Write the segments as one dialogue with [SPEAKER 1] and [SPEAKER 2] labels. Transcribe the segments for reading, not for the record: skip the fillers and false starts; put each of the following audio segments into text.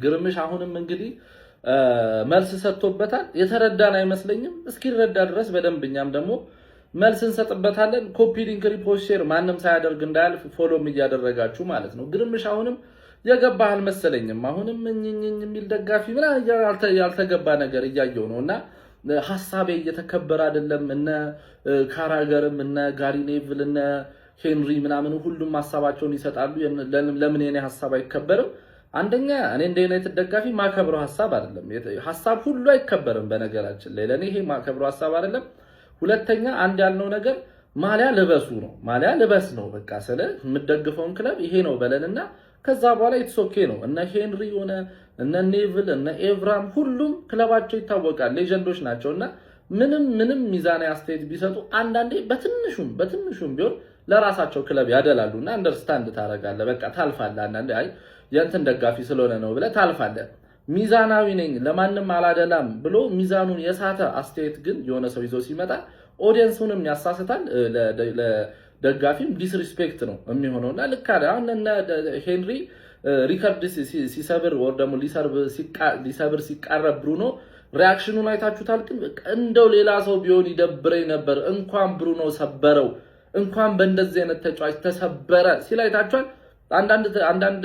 [SPEAKER 1] ግርምሽ አሁንም እንግዲህ መልስ ሰጥቶበታል የተረዳን አይመስለኝም እስኪረዳ ድረስ በደንብኛም ደግሞ መልስ እንሰጥበታለን ኮፒ ሊንክ ሪፖስት ሼር ማንንም ሳያደርግ እንዳያልፍ ፎሎም እያደረጋችሁ ማለት ነው ግርምሽ አሁንም የገባህ አልመሰለኝም አሁንም የሚል ደጋፊ ምና ያልተገባ ነገር እያየው ነውና ሐሳቤ እየተከበረ አይደለም እነ ካራገርም እነ ጋሪ ኔቭል እነ ሄንሪ ምናምን ሁሉም ሐሳባቸውን ይሰጣሉ ለምን የኔ ሐሳብ አይከበርም አንደኛ እኔ እንደ ዩናይትድ ደጋፊ ማከብረው ሐሳብ አይደለም ሐሳብ ሁሉ አይከበርም በነገራችን ላይ ለኔ ይሄ ማከብረው ሐሳብ አይደለም ሁለተኛ አንድ ያልነው ነገር ማሊያ ልበሱ ነው ማሊያ ልበስ ነው በቃ ስለ ምደግፈውን ክለብ ይሄ ነው በለንና ከዛ በኋላ ኢትስ ኦኬ ነው እነ ሄንሪ ሆነ እነ ኔቭል እነ ኤቭራም ሁሉም ክለባቸው ይታወቃል ሌጀንዶች ናቸውና ምንም ሚዛን አስተያየት ቢሰጡ አንዳንዴ በትንሹም ቢሆን ለራሳቸው ክለብ ያደላሉና አንደርስታንድ ታረጋለ በቃ ታልፋለ አንዳንዴ አይ ያንተን ደጋፊ ስለሆነ ነው ብለ ታልፋለ ሚዛናዊ ነኝ ለማንንም አላደላም ብሎ ሚዛኑን የሳተ አስተያየት ግን የሆነ ሰው ይዞ ሲመጣ ኦዲየንሱንም ያሳስታል ለደጋፊም ዲስሪስፔክት ነው የሚሆነውና ልካዳ አሁንና ሄንሪ ሪከርድ ሲሰብር ወር ደግሞ ሊሰብር ሲቃረብ ብሩኖ ሪአክሽኑን አይታችሁታል ግን እንደው ሌላ ሰው ቢሆን ይደብረኝ ነበር እንኳን ብሩኖ ሰበረው እንኳን በእንደዚህ አይነት ተጫዋች ተሰበረ ሲላይታችኋል አንዳንድ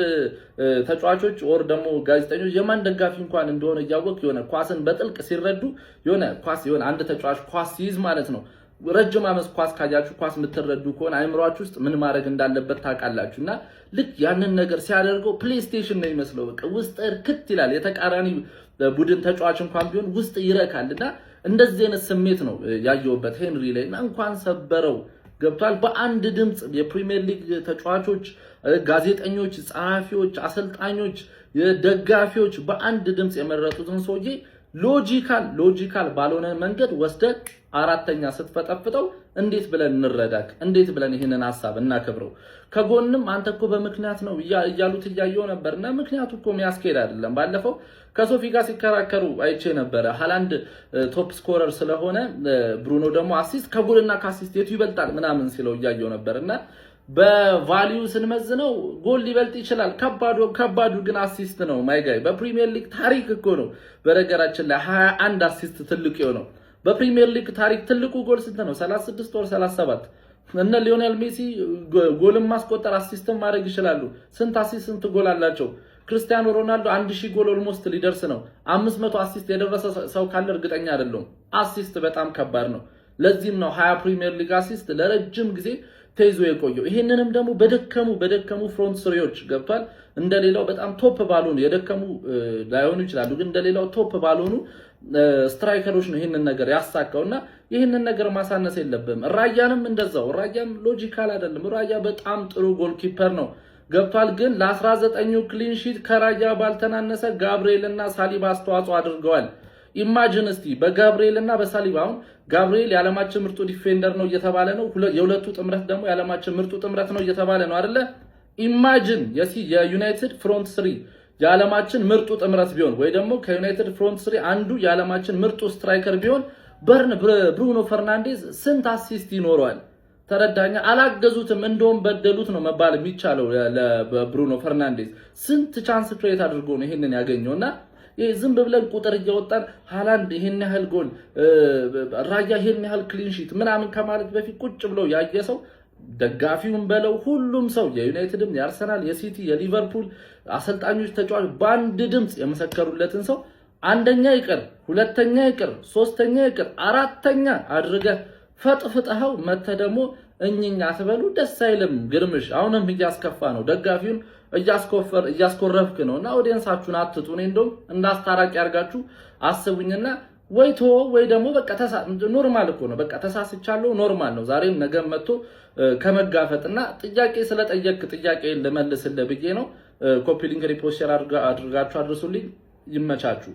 [SPEAKER 1] ተጫዋቾች ወር ደግሞ ጋዜጠኞች የማን ደጋፊ እንኳን እንደሆነ ያወቅ የሆነ ኳስን በጥልቅ ሲረዱ የሆነ አንድ ተጫዋች ኳስ ሲይዝ ማለት ነው ረጅም አመት ኳስ ካያችሁ ኳስ ምትረዱ ከሆነ አይምሯችሁ ውስጥ ምን ማድረግ እንዳለበት ታውቃላችሁና ልክ ያንን ነገር ሲያደርገው ፕሌይስቴሽን ነው ይመስለው በቃ ውስጥ እርክት ይላል የተቃራኒ ቡድን ተጫዋች እንኳን ቢሆን ውስጥ ይረካልና እንደዚህ አይነት ስሜት ነው ያየውበት ሄንሪ ላይና እንኳን ሰበረው ገብቷል በአንድ ድምጽ የፕሪሚየር ሊግ ተጫዋቾች ጋዜጠኞች ጸሐፊዎች አሰልጣኞች የደጋፊዎች በአንድ ድምጽ የመረጡትን ሰውዬ ሎጂካል ባልሆነ መንገድ ወስደ አራተኛ ስትፈጠፍጠው እንዴት ብለን እንረዳክ እንዴት ብለን ይሄንን ሐሳብ እናከብረው ከጎንም አንተኮ በመክንያት ነው ያያሉት ያያየው ነበርና ምክንያቱ እኮ የሚያስኬድ አይደለም ባለፈው ከሶፊ ጋር ሲከራከሩ አይቼ ነበር ሃላንድ ቶፕ ስኮረር ስለሆነ ብሩኖ ደግሞ አሲስት ከጎልና ከአሲስት የቱ ይበልጣል ምናምን ሲለው ያያየው ነበርና በቫልዩ ስንመዝነው ጎል ሊበልጥ ይችላል ከባዱ ግን አሲስት ነው ማይጋይ በፕሪሚየር ሊግ ታሪክ እኮ ነው በረገራችን ላይ 21 አሲስት ትልቅ ነው በፕሪሚየር ሊግ ታሪክ ትልቁ ጎል ስንት ነው 36 or 37 እነ ሊዮኔል ሜሲ ጎልም ማስቆጠር አሲስትም ማድረግ ይችላሉ ስንት አሲስት ስንት ጎል አላቸው ክርስቲያኖ ሮናልዶ 1000 ጎል ኦልሞስት ሊደርስ ነው 500 አሲስት የደረሰ ሰው ካለ እርግጠኛ አይደለም አሲስት በጣም ከባድ ነው ለዚህም ነው 20 ፕሪሚየር ሊግ አሲስት ለረጅም ጊዜ ተይዞ የቆየው ይሄንንም ደግሞ በደከሙ ፍሮንት ስሪዎች ገብቷል እንደሌላው በጣም ቶፕ ባልሆኑ የደከሙ ላይሆኑ ይችላሉ ግን እንደሌላው ቶፕ ባልሆኑ ስትራይከሮች ነው ይሄንን ነገር ያሳካውና ይሄንን ነገር ማሳነስ የለብም ራያንም እንደዛው ራያም ሎጂካል አይደለም ራያ በጣም ጥሩ ጎልኪፐር ነው ገብቷል ግን ለ19ኙ ክሊን ሺት ከራያ ባልተናነሰ ጋብሪኤልና ሳሊባ አስተዋጽኦ አድርገዋል ኢማጂን እስቲ በጋብሪኤልና በሳሊባውን ጋብሪኤል ያለማችን ምርጡ ዲፌንደር ነው እየተባለ ነው የሁለቱ ጥምረት ደግሞ ያለማችን ምርጡ ጥምረት ነው እየተባለ ነው አይደለ ኢማጂን የዩናይትድ ፍሮንት 3 ያለማችን ምርጡ ጥምረት ቢሆን ወይ ደግሞ ከዩናይትድ ፍሮንት 3 አንዱ ያለማችን ምርጡ ስትራይከር ቢሆን ብሩኖ ፈርናንዴዝ ስንት አሲስት ይኖረዋል ተረዳኛ አላገዙትም እንደውም በደሉት ነው መባል የሚቻለው ለብሩኖ ፈርናንዴዝ ስንት ቻንስ ክሬት አድርጎ ነው ይሄንን ያገኘውና ዝም ብለን ቁጥር እያወጣን ሃላንድ ይሄን ያህል ጎል ራያ ይሄን ያህል ክሊን ሺት ምናምን ከማለት በፊት ቁጭ ብለው ያየሰው ደጋፊውን በለው ሁሉም ሰው የዩናይትድም የአርሰናል የሲቲ የሊቨርፑል አሰልጣኞች ተጫዋች ባንድ ድምጽ የመሰከሩለትን ሰው አንደኛ ይቀር ሁለተኛ ይቀር ሶስተኛ ይቀር አራተኛ አድርገ ፈጥፍጣው መተ ደግሞ እኛኛ ተበሉ ደስ አይልም ግርምሽ አሁንም እያስከፋ ነው ደጋፊውን እያስኮረፍክ ነውና ኦዲየንሳችሁን አትጡ እኔ እንደውም እንዳስታራቂ ያርጋችሁ አስቡኝና ወይ ደግሞ በቃ ኖርማል እኮ ነው በቃ ተሳስቻለሁ ኖርማል ነው ዛሬም ነገም መጥቶ ከመጋፈጥና ጥያቄ ስለጠየቅ ጥያቄ ለመልስልህ ብዬ ነው ኮፒ ሊንክ ሪፖስት ሼር አድርጋችሁ አድርሱልኝ ይመቻችሁ